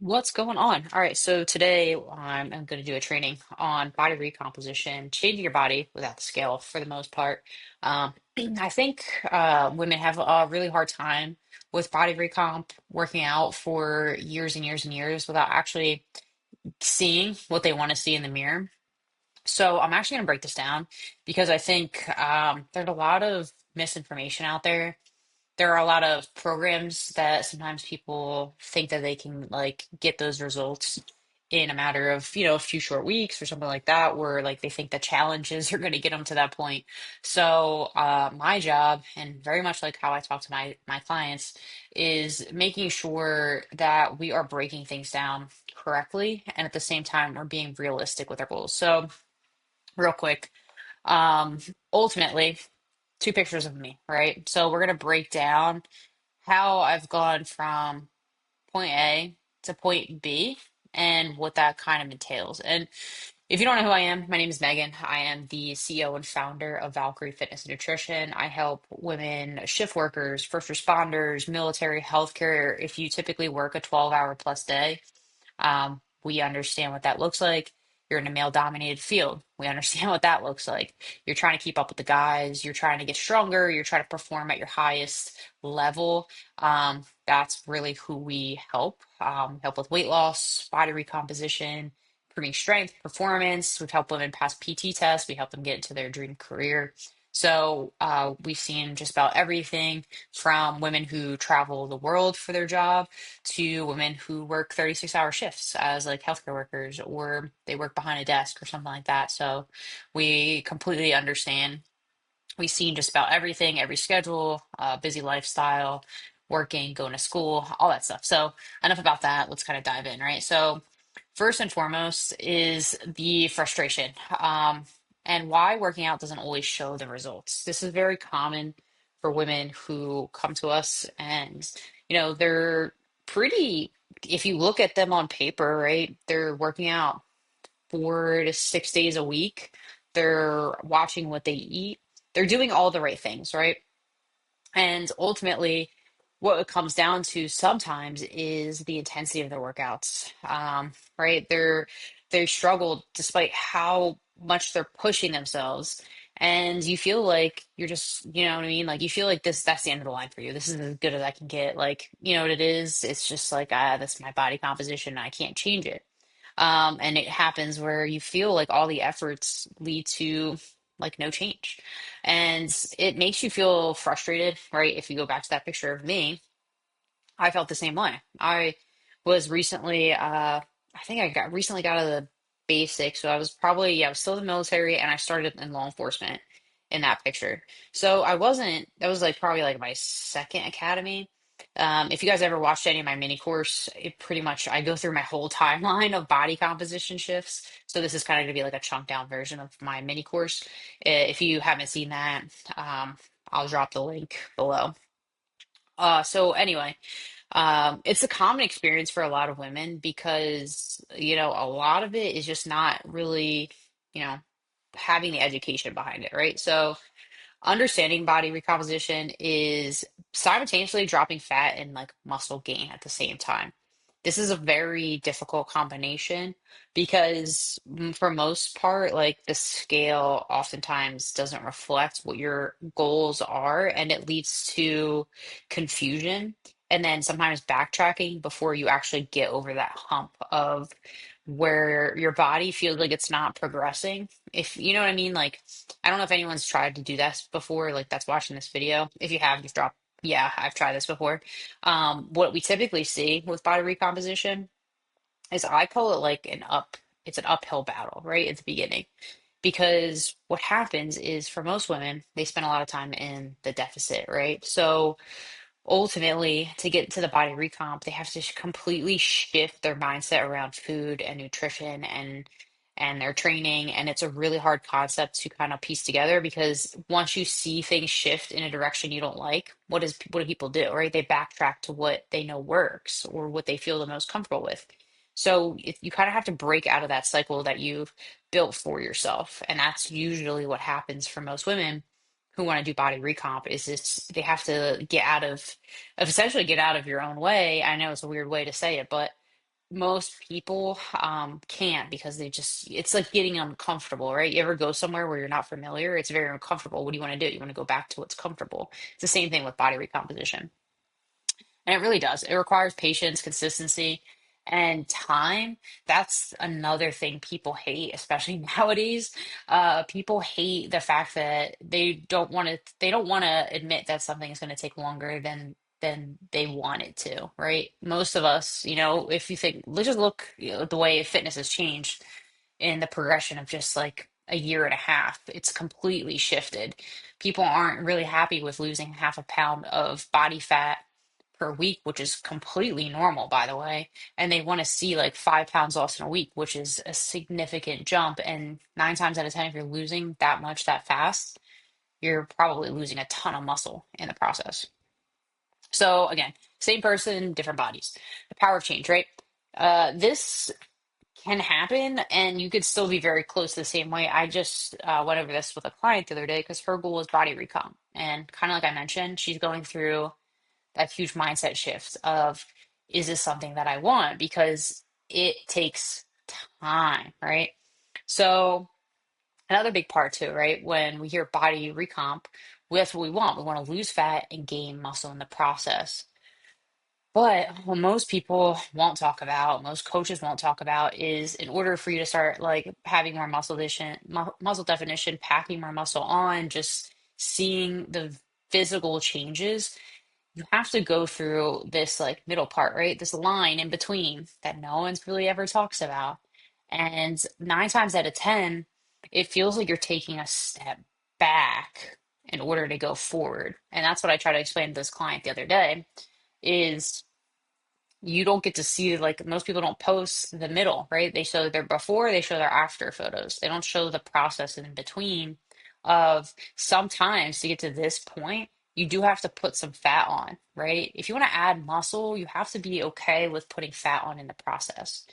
What's going on? All right, so today I'm going to do a training on body recomposition, changing your body without the scale for the most part. I think women have a really hard time with body recomp, working out for years and years and years without actually seeing what they want to see in the mirror. So I'm actually going to break this down because I think there's a lot of misinformation out there are a lot of programs that sometimes people think that they can like get those results in a matter of, a few short weeks or something like that, where like they think the challenges are going to get them to that point. So my job, and very much like how I talk to my clients, is making sure that we are breaking things down correctly, and at the same time, we're being realistic with our goals. So real quick, um, ultimately, two pictures of me, right? So we're going to break down how I've gone from point A to point B and what that kind of entails. And if you don't know who I am, my name is Megan. I am the CEO and founder of Valkyrie Fitness and Nutrition. I help women, shift workers, first responders, military, healthcare. If you typically work a 12-hour plus day, we understand what that looks like. You're in a male dominated field. We understand what that looks like. You're trying to keep up with the guys. You're trying to get stronger. You're trying to perform at your highest level. That's really who we help. Help with weight loss, body recomposition, improving strength, performance. We've helped women pass PT tests. We help them get into their dream career. So we've seen just about everything from women who travel the world for their job to women who work 36-hour shifts as like healthcare workers, or they work behind a desk or something like that. So we completely understand. We've seen just about everything, every schedule, busy lifestyle, working, going to school, all that stuff. So enough about that. Let's kind of dive in, right? So first and foremost is the frustration, and why working out doesn't always show the results. This is very common for women who come to us, and they're pretty. If you look at them on paper, right, they're working out 4 to 6 days a week. They're watching what they eat. They're doing all the right things, right? And ultimately, what it comes down to sometimes is the intensity of their workouts. Right? They struggle despite how much they're pushing themselves. And you feel like you're just, you know what I mean? Like you feel like that's the end of the line for you. This is as good as I can get. Like, you know what it is? It's just like, that's my body composition. I can't change it. And it happens where you feel like all the efforts lead to like no change. And it makes you feel frustrated, right? If you go back to that picture of me, I felt the same way. I was recently, I think I got recently got out of the basics. So I was probably, yeah, I was still in the military and I started in law enforcement in that picture. So I wasn't, that was like probably like my second academy. If you guys ever watched any of my mini course, it pretty much, I go through my whole timeline of body composition shifts. So this is kind of going to be like a chunk down version of my mini course. If you haven't seen that, I'll drop the link below. So anyway, it's a common experience for a lot of women because, a lot of it is just not really, you know, having the education behind it, right? So understanding body recomposition is simultaneously dropping fat and like muscle gain at the same time. This is a very difficult combination because for most part, like the scale oftentimes doesn't reflect what your goals are, and it leads to confusion and then sometimes backtracking before you actually get over that hump of where your body feels like it's not progressing. If you know what I mean, like I don't know if anyone's tried to do this before, like that's watching this video. If you have, you've dropped, yeah, I've tried this before. What we typically see with body recomposition is I call it like it's an uphill battle, right, at the beginning. Because what happens is for most women, they spend a lot of time in the deficit, right? So ultimately, to get to the body recomp, they have to completely shift their mindset around food and nutrition and their training. And it's a really hard concept to kind of piece together because once you see things shift in a direction you don't like, what do people do, right? They backtrack to what they know works or what they feel the most comfortable with. So you kind of have to break out of that cycle that you've built for yourself. And that's usually what happens for most women who want to do body recomp is this they have to get out of essentially get out of your own way. I know it's a weird way to say it, but most people can't because it's like getting uncomfortable, right? You ever go somewhere where you're not familiar? It's very uncomfortable. What do you want to do? You want to go back to what's comfortable. It's the same thing with body recomposition. And it really does. It requires patience, consistency, and time. That's another thing people hate, especially nowadays. People hate the fact that they don't want to admit that something is going to take longer than they want it to, right? Most of us, if you think, let's just look, at the way fitness has changed in the progression of just like a year and a half. It's completely shifted. People aren't really happy with losing half a pound of body fat per week, which is completely normal, by the way. And they want to see like 5 pounds lost in a week, which is a significant jump. And 9 times out of 10, if you're losing that much that fast, you're probably losing a ton of muscle in the process. So again, same person, different bodies. The power of change, right? This can happen and you could still be very close the same way. I just went over this with a client the other day because her goal was body recomp. And kind of like I mentioned, she's going through that huge mindset shift of, is this something that I want? Because it takes time, right? So another big part too, right? When we hear body recomp, that's what we want. We want to lose fat and gain muscle in the process. But what most people won't talk about, most coaches won't talk about, is in order for you to start like having more muscle definition, packing more muscle on, just seeing the physical changes, you have to go through this like middle part, right? This line in between that no one's really ever talks about. And 9 times out of 10, it feels like you're taking a step back in order to go forward. And that's what I tried to explain to this client the other day is you don't get to see, like, most people don't post the middle, right? They show their before, they show their after photos. They don't show the process in between of sometimes to get to this point, you do have to put some fat on, right? If you want to add muscle, you have to be okay with putting fat on in the process,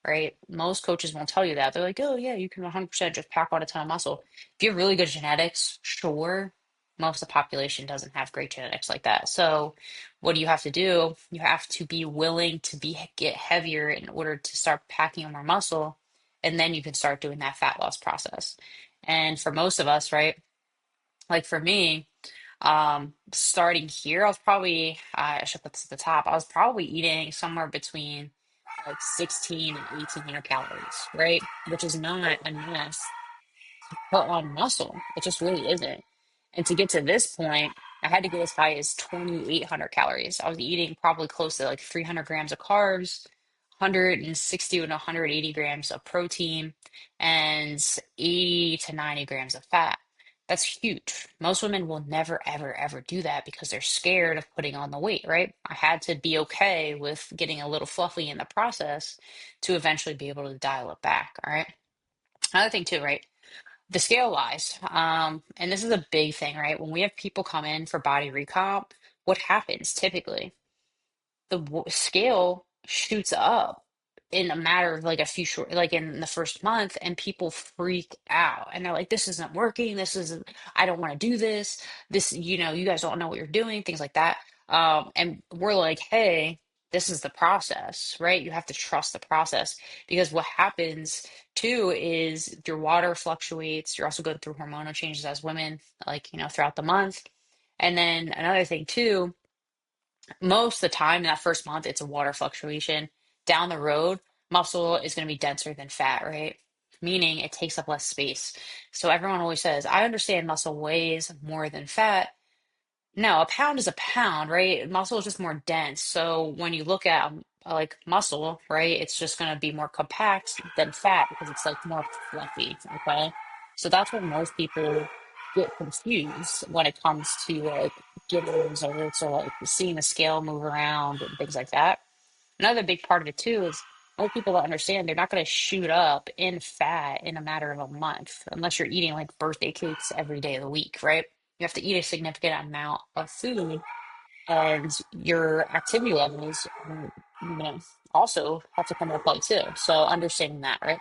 right? Most coaches won't tell you that. They're like, oh, yeah, you can 100% just pack on a ton of muscle. If you have really good genetics, sure. Most of the population doesn't have great genetics like that. So, what do you have to do? You have to be willing to get heavier in order to start packing on more muscle, and then you can start doing that fat loss process. And for most of us, right? Like for me, starting here, I was probably I should put this at the top. I was probably eating somewhere between like 16 and 1800 calories, right? Which is not enough put on muscle. It just really isn't. And to get to this point, I had to go as high as 2,800 calories. I was eating probably close to like 300 grams of carbs, 160 and 180 grams of protein, and 80 to 90 grams of fat. That's huge. Most women will never, ever, ever do that because they're scared of putting on the weight, right? I had to be okay with getting a little fluffy in the process to eventually be able to dial it back. All right. Another thing, too, right? The scale wise, and this is a big thing, right? When we have people come in for body recomp, what happens typically? The scale shoots up in a matter of like a few short, like in the first month, and people freak out and they're like, this isn't working. This isn't, I don't want to do this. This, you guys don't know what you're doing, things like that. And we're like, hey, this is the process, right? You have to trust the process because what happens too is your water fluctuates. You're also going through hormonal changes as women, like, throughout the month. And then another thing too, most of the time that first month it's a water fluctuation. Down the road, muscle is going to be denser than fat, right? Meaning it takes up less space. So everyone always says, I understand muscle weighs more than fat. No, a pound is a pound, right? Muscle is just more dense. So when you look at like muscle, right, it's just going to be more compact than fat because it's like more fluffy, okay? So that's when most people get confused when it comes to like getting results or like seeing the scale move around and things like that. Another big part of it too is most people don't understand they're not going to shoot up in fat in a matter of a month unless you're eating like birthday cakes every day of the week, right? You have to eat a significant amount of food, and your activity levels, also have to come into play too. So understanding that, right?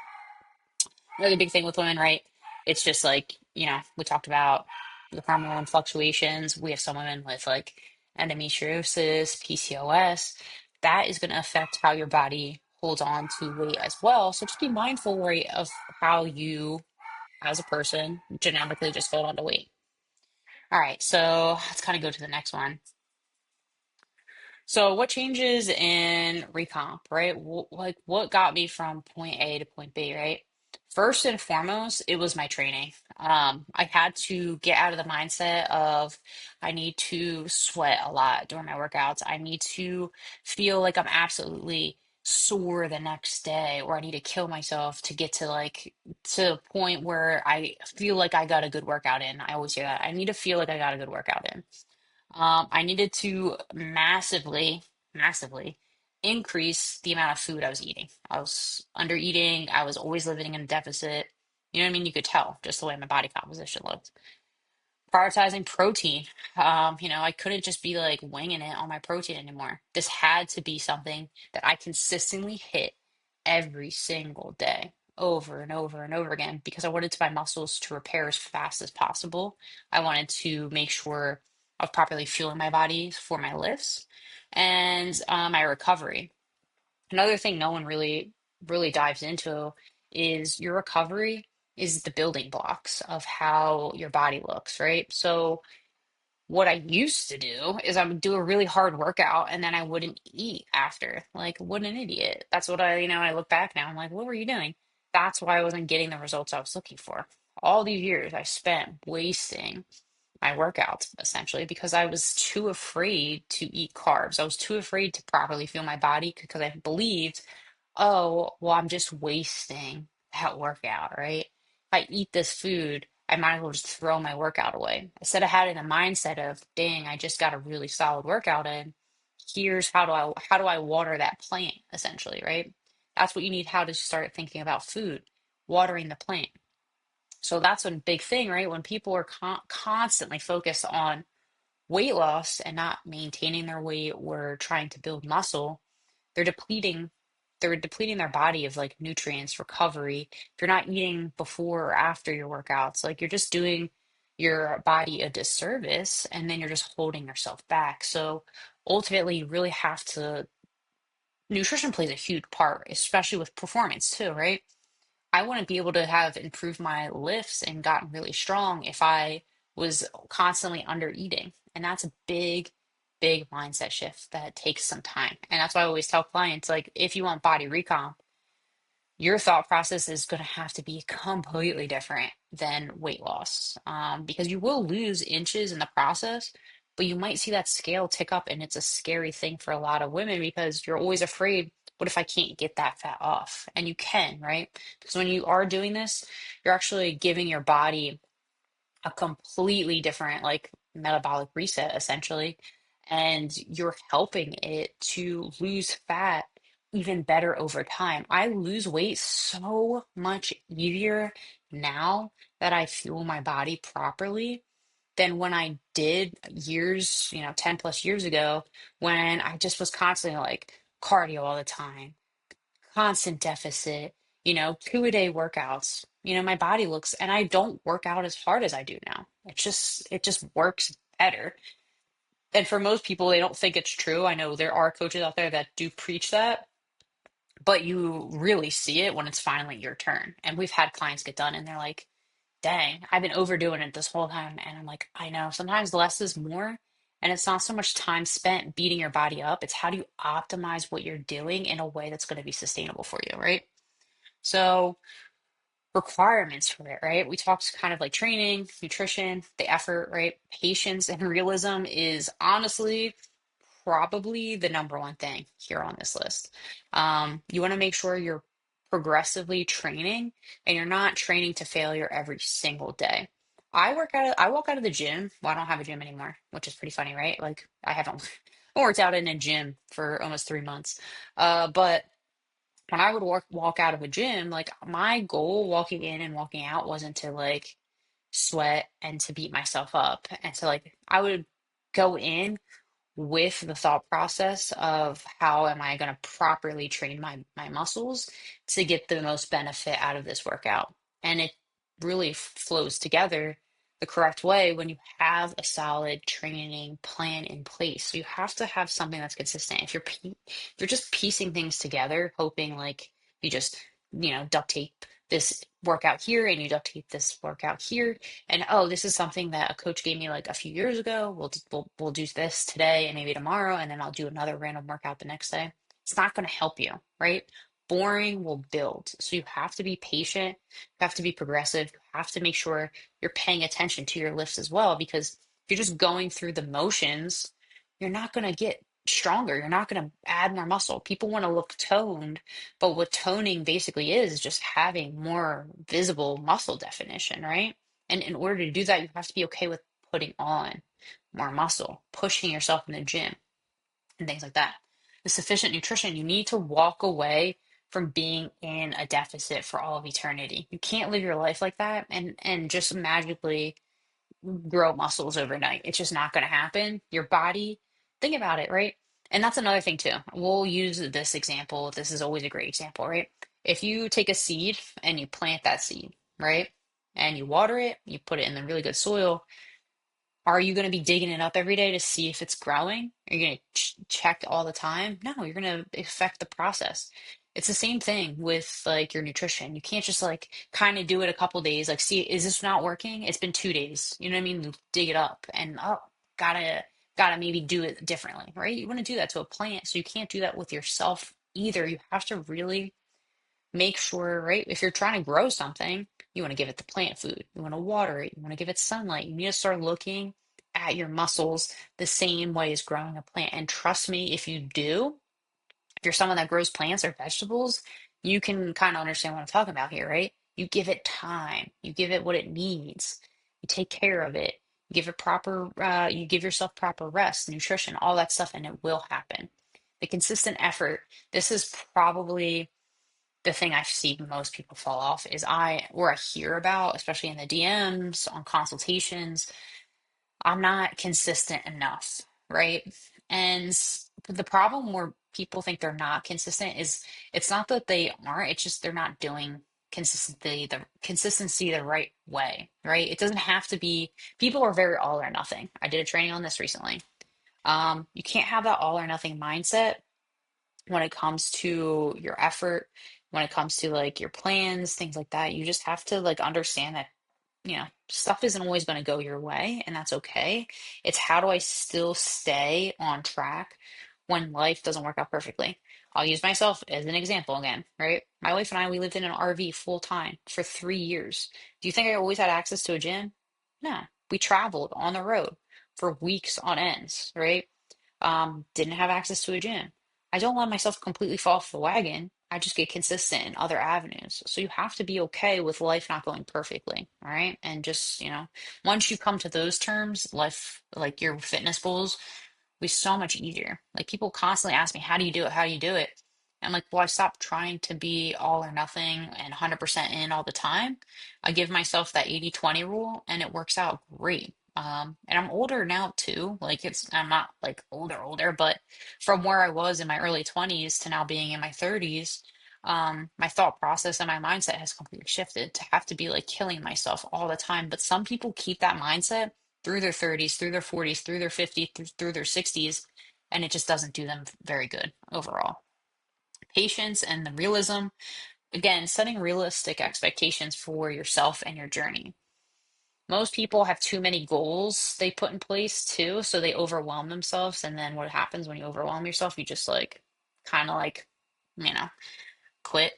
Another big thing with women, right? It's just like, we talked about the hormone fluctuations. We have some women with like endometriosis, PCOS. That is going to affect how your body holds on to weight as well. So just be mindful, right, of how you, as a person, genetically just hold on to weight. All right, so let's kind of go to the next one. So what changes in recomp, right? Like what got me from point A to point B, right? First and foremost, it was my training. I had to get out of the mindset of I need to sweat a lot during my workouts. I need to feel like I'm absolutely sore the next day, or I need to kill myself to get to like to a point where I feel like I got a good workout in. I always hear that. I need to feel like I got a good workout in. I needed to massively increase the amount of food I was eating. I was under eating. I was always living in a deficit. You know what I mean? You could tell just the way my body composition looked. Prioritizing protein. I couldn't just be like winging it on my protein anymore. This had to be something that I consistently hit every single day, over and over and over again, because I wanted my muscles to repair as fast as possible. I wanted to make sure I was properly fueling my body for my lifts and my recovery. Another thing no one really dives into is your recovery is the building blocks of how your body looks, right? So what I used to do is I would do a really hard workout and then I wouldn't eat after. Like, what an idiot. That's what I look back now. I'm like, what were you doing? That's why I wasn't getting the results I was looking for. All these years I spent wasting my workouts essentially because I was too afraid to eat carbs. I was too afraid to properly fuel my body because I believed, oh, well, I'm just wasting that workout, right? If I eat this food, I might as well just throw my workout away. Instead of having the mindset of, dang, I just got a really solid workout in. Here's how do I water that plant, essentially, right? That's what you need how to start thinking about food, watering the plant. So that's a big thing, right? When people are constantly focused on weight loss and not maintaining their weight or trying to build muscle, they're depleting they're depleting their body of like nutrients, recovery. If you're not eating before or after your workouts, like you're just doing your body a disservice and then you're just holding yourself back. So ultimately, you really have to nutrition plays a huge part, especially with performance too, right? I wouldn't be able to have improved my lifts and gotten really strong if I was constantly under eating. And that's a big mindset shift that takes some time. And that's why I always tell clients, like, if you want body recomp, your thought process is going to have to be completely different than weight loss because you will lose inches in the process, but you might see that scale tick up. And it's a scary thing for a lot of women because you're always afraid, what if I can't get that fat off? And you can, right? Because when you are doing this, you're actually giving your body a completely different like metabolic reset essentially, and you're helping it to lose fat even better over time. I lose weight so much easier now that I fuel my body properly than when I did years, 10 plus years ago when I just was constantly like cardio all the time, constant deficit, 2-a-day workouts. My body looks, and I don't work out as hard as I do now. It just works better. And for most people, they don't think it's true. I know there are coaches out there that do preach that, but you really see it when it's finally your turn. And we've had clients get done and they're like, dang, I've been overdoing it this whole time. And I'm like, I know sometimes less is more. And it's not so much time spent beating your body up. It's how do you optimize what you're doing in a way that's going to be sustainable for you, right? So requirements for it, right? We talked kind of like training, nutrition, the effort, right? Patience and realism is honestly probably the number one thing here on this list. You want to make sure you're progressively training and you're not training to failure every single day. I walk out of the gym. Well, I don't have a gym anymore, which is pretty funny, right? Like I haven't worked out in a gym for almost 3 months. But when I would walk out of a gym, like my goal walking in and walking out wasn't to like sweat and to beat myself up. And so like I would go in with the thought process of how am I going to properly train my muscles to get the most benefit out of this workout. And it really flows together the correct way when you have a solid training plan in place. So you have to have something that's consistent. If you're just piecing things together, hoping like you just, duct tape this workout here and you duct tape this workout here, and oh, this is something that a coach gave me like a few years ago. We'll do this today and maybe tomorrow, and then I'll do another random workout the next day. It's not going to help you, right? Boring will build. So you have to be patient, you have to be progressive, you have to make sure you're paying attention to your lifts as well, because if you're just going through the motions, you're not going to get stronger. You're not going to add more muscle. People want to look toned, but what toning basically is just having more visible muscle definition, right? And in order to do that, you have to be okay with putting on more muscle, pushing yourself in the gym and things like that. The sufficient nutrition, you need to walk away from being in a deficit for all of eternity. You can't live your life like that and just magically grow muscles overnight. It's just not going to happen. Your body, think about it, right? And that's another thing too. We'll use this example. This is always a great example, right? If you take a seed and you plant that seed, right? And you water it, you put it in the really good soil, are you going to be digging it up every day to see if it's growing? Are you going to check all the time? No, you're going to affect the process. It's the same thing with like your nutrition. You can't just like kind of do it a couple days, like see, is this not working? It's been 2 days. You know what I mean? Dig it up and oh, gotta maybe do it differently, right? You want to do that to a plant, so you can't do that with yourself either. You have to really make sure, right? If you're trying to grow something, you want to give it the plant food. You want to water it. You want to give it sunlight. You need to start looking at your muscles the same way as growing a plant. And trust me, if you do, if you're someone that grows plants or vegetables, you can kind of understand what I'm talking about here, right? You give it time. You give it what it needs. You take care of it. You give it you give yourself proper rest, nutrition, all that stuff, and it will happen. The consistent effort, this is probably the thing I see most people fall off is I hear about, especially in the DMs, on consultations, I'm not consistent enough, right? And the problem where people think they're not consistent is it's not that they aren't, it's just they're not doing consistency the right way, right? It doesn't have to be, people are very all or nothing. I did a training on this recently. You can't have that all or nothing mindset when it comes to your effort, when it comes to like your plans, things like that. You just have to like understand that, stuff isn't always going to go your way, and that's okay. It's how do I still stay on track when life doesn't work out perfectly? I'll use myself as an example again, right? My wife and I, we lived in an RV full time for 3 years. Do you think I always had access to a gym? No. We traveled on the road for weeks on ends, right? Didn't have access to a gym. I don't let myself completely fall off the wagon. I just get consistent in other avenues. So you have to be okay with life not going perfectly, all right? And just, once you come to those terms, life, like your fitness goals, be so much easier. Like people constantly ask me, how do you do it? How do you do it? And I'm like, well, I stopped trying to be all or nothing and 100% in all the time. I give myself that 80-20 rule and it works out great. And I'm older now too. I'm not like older, but from where I was in my early 20s to now being in my 30s, my thought process and my mindset has completely shifted to have to be like killing myself all the time. But some people keep that mindset through their 30s, through their 40s, through their 50s, through their 60s, and it just doesn't do them very good overall. Patience and the realism, again, setting realistic expectations for yourself and your journey. Most people have too many goals they put in place too, so they overwhelm themselves. And then what happens when you overwhelm yourself? You just like kind of like, you know, quit.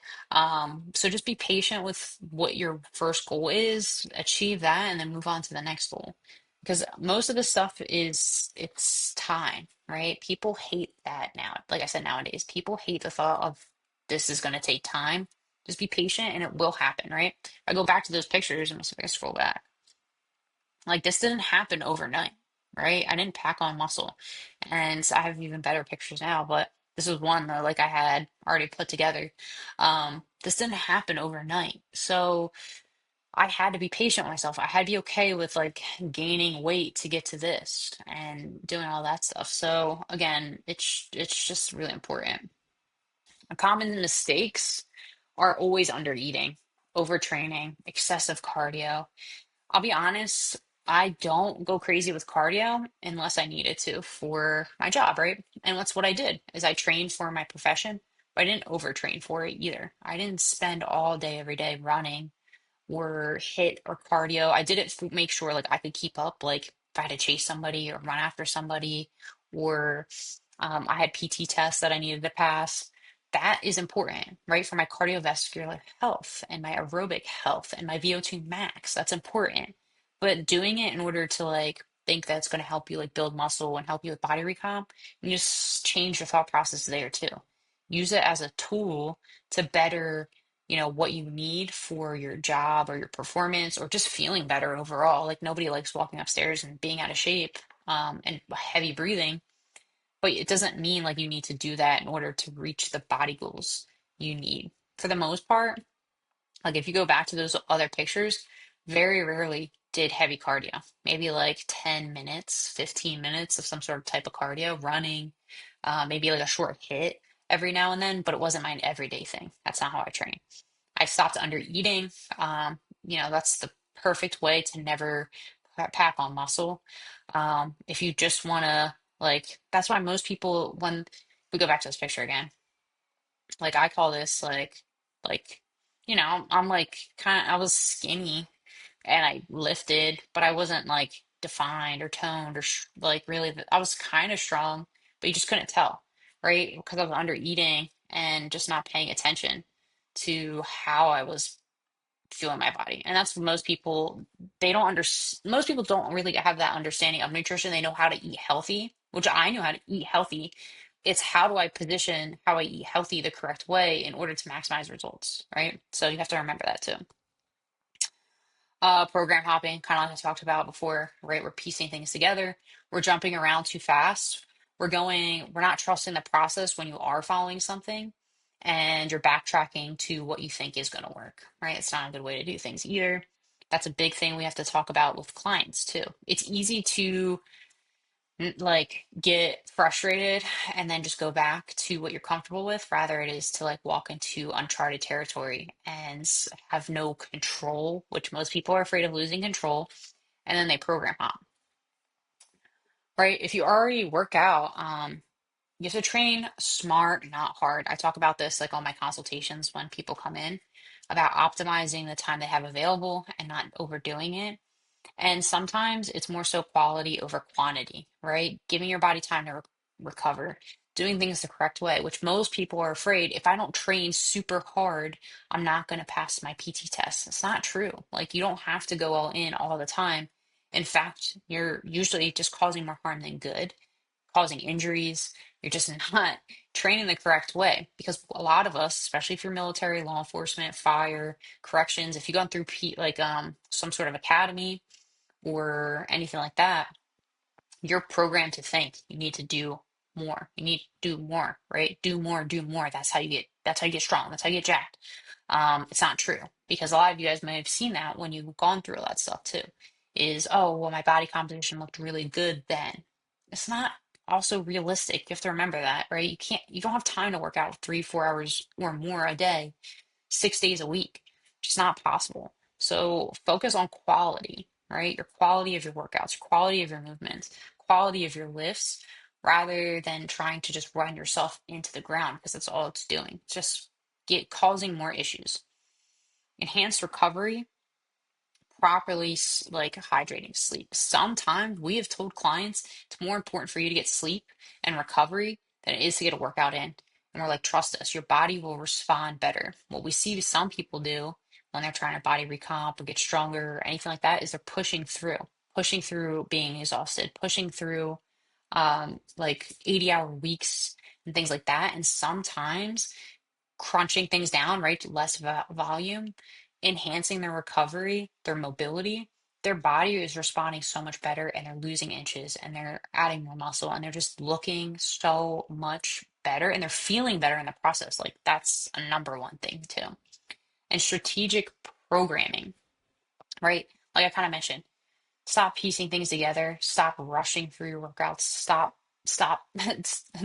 So just be patient with what your first goal is, achieve that, and then move on to the next goal. Because most of the stuff it's time, right? People hate that now. Like I said, nowadays, people hate the thought of this is going to take time. Just be patient and it will happen, right? I go back to those pictures and I scroll back. Like this didn't happen overnight, right? I didn't pack on muscle. And I have even better pictures now, but this was one that like I had already put together. This didn't happen overnight. So I had to be patient with myself. I had to be okay with like gaining weight to get to this and doing all that stuff. So again, it's just really important. Common mistakes are always under eating, overtraining, excessive cardio. I'll be honest. I don't go crazy with cardio unless I needed to for my job, right? And that's what I did is I trained for my profession, but I didn't overtrain for it either. I didn't spend all day every day running or hit or cardio. I did it to make sure like I could keep up, like if I had to chase somebody or run after somebody, or I had PT tests that I needed to pass. That is important, right? For my cardiovascular health and my aerobic health and my VO2 max. That's important. But doing it in order to like think that's going to help you like build muscle and help you with body recomp, you just change your thought process there too. Use it as a tool to better what you need for your job or your performance or just feeling better overall. Like nobody likes walking upstairs and being out of shape, and heavy breathing, but it doesn't mean like you need to do that in order to reach the body goals you need. For the most part, like if you go back to those other pictures, very rarely did heavy cardio. Maybe like 10 minutes, 15 minutes of some sort of type of cardio, running, maybe like a short hit every now and then, but it wasn't my everyday thing. That's not how I train. I stopped under eating. That's the perfect way to never pack on muscle. If you just want to, like, that's why most people, when we go back to this picture again, like I call this like, I'm like kind of, I was skinny and I lifted, but I wasn't like defined or toned or like really, I was kind of strong, but you just couldn't tell, right? Because I was under eating and just not paying attention to how I was feeling my body. And that's what most people, they don't under, most people don't really have that understanding of nutrition. They know how to eat healthy, which I know how to eat healthy. It's how do I position how I eat healthy the correct way in order to maximize results, right? So you have to remember that too. Program hopping, kind of like I talked about before, right? We're piecing things together. We're jumping around too fast. We're not trusting the process when you are following something and you're backtracking to what you think is going to work, right? It's not a good way to do things either. That's a big thing we have to talk about with clients too. It's easy to like get frustrated and then just go back to what you're comfortable with rather it is to like walk into uncharted territory and have no control, which most people are afraid of losing control, and then they program hop, right? If you already work out, you have to train smart, not hard. I talk about this like on my consultations when people come in about optimizing the time they have available and not overdoing it. And sometimes it's more so quality over quantity, right? Giving your body time to recover, doing things the correct way, which most people are afraid if I don't train super hard, I'm not going to pass my PT test. It's not true. Like, you don't have to go all in all the time. In fact, you're usually just causing more harm than good, causing injuries. You're just not training the correct way because a lot of us, especially if you're military, law enforcement, fire, corrections, if you've gone through some sort of academy, or anything like that, you're programmed to think you need to do more. You need to do more, right? Do more, do more. That's how you get strong. That's how you get jacked. It's not true because a lot of you guys may have seen that when you've gone through all that stuff too. Is, oh, well, my body composition looked really good then. It's not also realistic. You have to remember that, right? You don't have time to work out 3, 4 hours or more a day 6 days a week. Just not possible. So focus on quality, right? Your quality of your workouts, quality of your movements, quality of your lifts, rather than trying to just run yourself into the ground because that's all it's doing. It's just causing more issues. Enhanced recovery, properly like hydrating, sleep. Sometimes we have told clients it's more important for you to get sleep and recovery than it is to get a workout in. And we're like, trust us, your body will respond better. What we see some people do when they're trying to body recomp or get stronger or anything like that is they're pushing through being exhausted, pushing through like 80-hour weeks and things like that. And sometimes crunching things down, right, to less volume, enhancing their recovery, their mobility, their body is responding so much better and they're losing inches and they're adding more muscle and they're just looking so much better and they're feeling better in the process. Like that's a number one thing too. And strategic programming, right? Like I kind of mentioned, stop piecing things together, stop rushing through your workouts, stop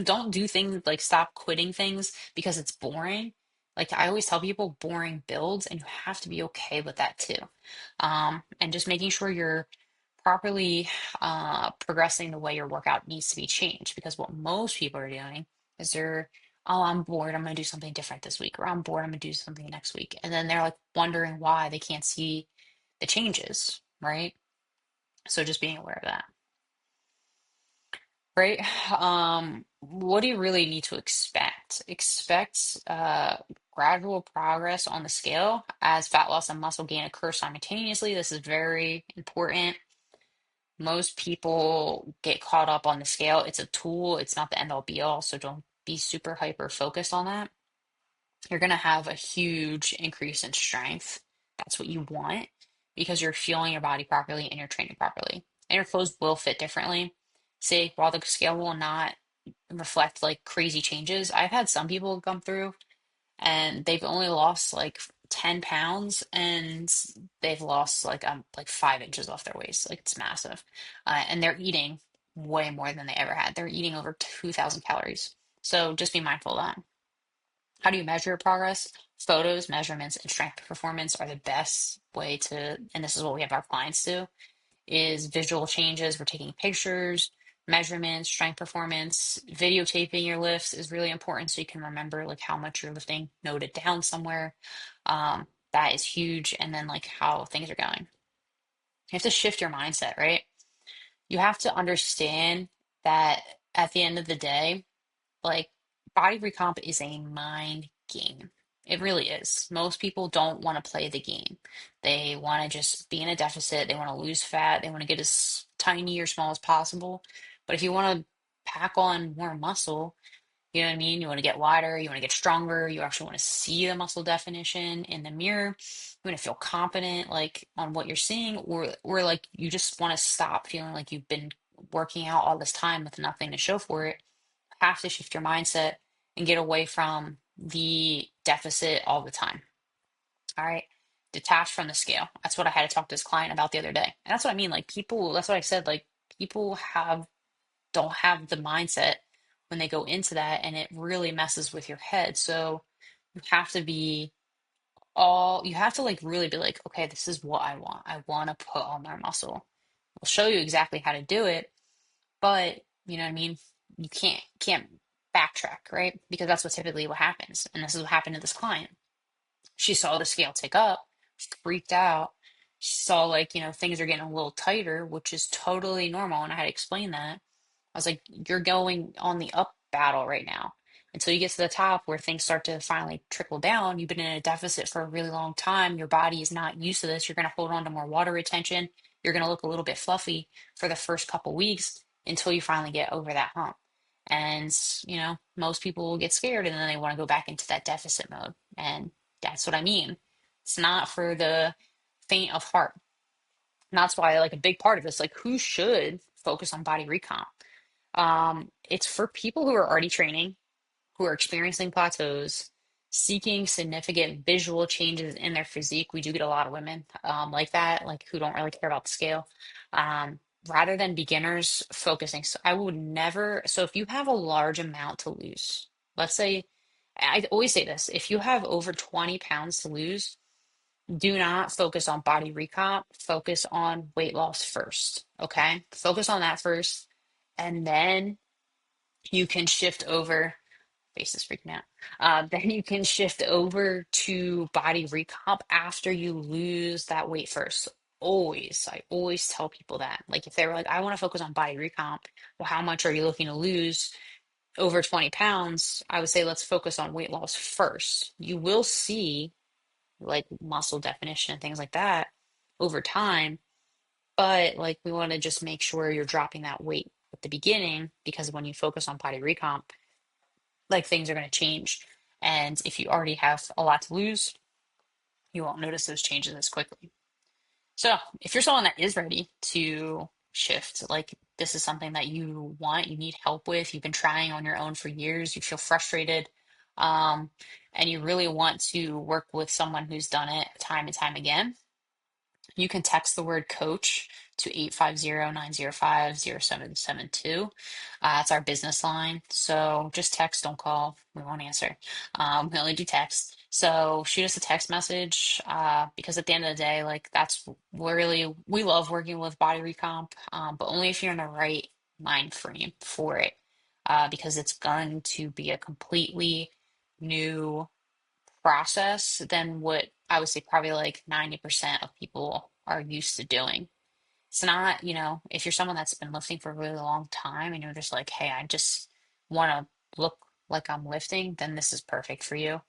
don't do things like stop quitting things because it's boring. Like I always tell people, boring builds, and you have to be okay with that too. And just making sure you're properly progressing the way your workout needs to be changed. Because what most people are doing is oh, I'm bored, I'm going to do something different this week, or I'm bored, I'm going to do something next week. And then they're like wondering why they can't see the changes, right? So just being aware of that, right? What do you really need to expect? Expect gradual progress on the scale as fat loss and muscle gain occur simultaneously. This is very important. Most people get caught up on the scale. It's a tool, it's not the end all be all. So don't be super hyper focused on that. You're going to have a huge increase in strength. That's what you want because you're fueling your body properly and you're training properly. And your clothes will fit differently. See, while the scale will not reflect like crazy changes, I've had some people come through and they've only lost like 10 pounds and they've lost like 5 inches off their waist. Like it's massive. And they're eating way more than they ever had. They're eating over 2,000 calories. So just be mindful of that. How do you measure your progress? Photos, measurements, and strength performance are the best way to, and this is what we have our clients do, is visual changes. We're taking pictures, measurements, strength performance, videotaping your lifts is really important so you can remember like how much you're lifting, note it down somewhere. That is huge. And then like how things are going. You have to shift your mindset, right? You have to understand that at the end of the day, like body recomp is a mind game. It really is. Most people don't want to play the game. They want to just be in a deficit. They want to lose fat. They want to get as tiny or small as possible. But if you want to pack on more muscle, you know what I mean? You want to get wider, you want to get stronger, you actually want to see the muscle definition in the mirror. You want to feel confident like on what you're seeing, or like you just want to stop feeling like you've been working out all this time with nothing to show for it. Have to shift your mindset and get away from the deficit all the time. All right. Detach from the scale. That's what I had to talk to this client about the other day. And that's what I mean. Like people, that's what I said. Like people don't have the mindset when they go into that, and it really messes with your head. So you have to you have to like really be like, okay, this is what I want. I want to put on more muscle. We'll show you exactly how to do it, but you know what I mean? You can't backtrack, right? Because that's what happens. And this is what happened to this client. She saw the scale tick up, freaked out. She saw like, things are getting a little tighter, which is totally normal. And I had to explain that. I was like, you're going on the up battle right now. Until you get to the top where things start to finally trickle down, you've been in a deficit for a really long time. Your body is not used to this. You're going to hold on to more water retention. You're going to look a little bit fluffy for the first couple weeks until you finally get over that hump. And, most people will get scared and then they want to go back into that deficit mode. And that's what I mean. It's not for the faint of heart. And that's why, like, a big part of this, like, who should focus on body recomp? It's for people who are already training, who are experiencing plateaus, seeking significant visual changes in their physique. We do get a lot of women like that, like who don't really care about the scale. Um, Rather than beginners focusing. So I would never, so if you have a large amount to lose, let's say, I always say this, if you have over 20 pounds to lose, do not focus on body recomp, focus on weight loss first. Okay. Focus on that first. And then you can shift over. Face is freaking out. Then you can shift over to body recomp after you lose that weight first. I always tell people that. Like if they were like, I want to focus on body recomp, well, how much are you looking to lose? Over 20 pounds, I would say let's focus on weight loss first. You will see like muscle definition and things like that over time, but like we want to just make sure you're dropping that weight at the beginning because when you focus on body recomp, like things are going to change. And if you already have a lot to lose, you won't notice those changes as quickly. So if you're someone that is ready to shift, like this is something that you want, you need help with, you've been trying on your own for years, you feel frustrated, um, and you really want to work with someone who's done it time and time again, you can text the word coach to 850-905-0772. That's our business line. So just text, don't call. We won't answer. We only do text. So shoot us a text message, because at the end of the day, like that's really, we love working with body recomp, but only if you're in the right mind frame for it, because it's going to be a completely new process than what I would say probably like 90% of people are used to doing. It's not, if you're someone that's been lifting for a really long time and you're just like, hey, I just want to look like I'm lifting, then this is perfect for you.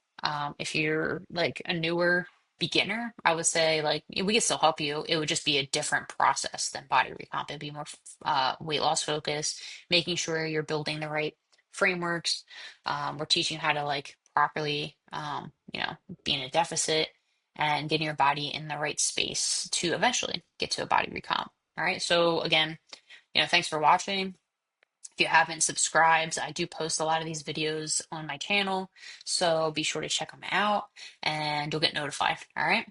If you're like a newer beginner, I would say like we can still help you. It would just be a different process than body recomp. It'd be more weight loss focused, making sure you're building the right frameworks. We're teaching you how to like properly, be in a deficit and getting your body in the right space to eventually get to a body recomp. All right. So again, thanks for watching. If you haven't subscribed, I do post a lot of these videos on my channel, so be sure to check them out and you'll get notified. All right.